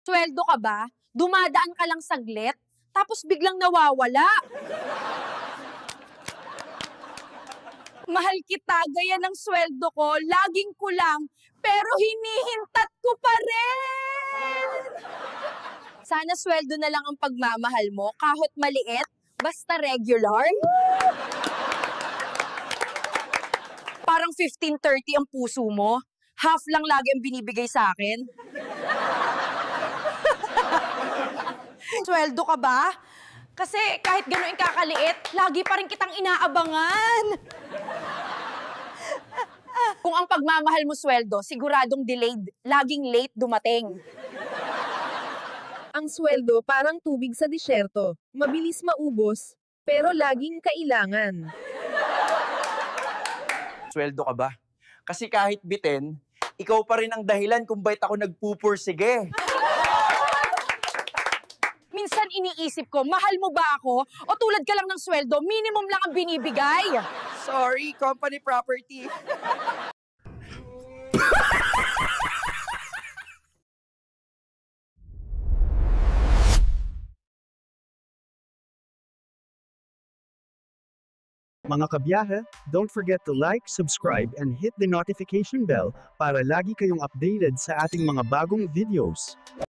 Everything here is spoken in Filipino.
Sweldo ka ba? Dumadaan ka lang saglit, tapos biglang nawawala. Mahal kita, gaya ng sweldo ko, laging kulang, pero hinihintat ko pa rin! Sana sweldo na lang ang pagmamahal mo, kahit maliit, basta regular. Parang 15-30 ang puso mo. Half lang lagi ang binibigay sa akin. Sweldo ka ba? Kasi kahit gano'n kakaliit, lagi pa rin kitang inaabangan. Kung ang pagmamahal mo sweldo, siguradong delayed, laging late dumating. Ang sweldo parang tubig sa disyerto. Mabilis maubos, pero laging kailangan. Sweldo ka ba? Kasi kahit bitin, ikaw pa rin ang dahilan kung bakit ako nagpupursige. Minsan iniisip ko, mahal mo ba ako? O tulad ka lang ng sweldo, minimum lang ang binibigay. Sorry, company property. Mga kabiyahe, don't forget to like, subscribe, and hit the notification bell para lagi kayong updated sa ating mga bagong videos.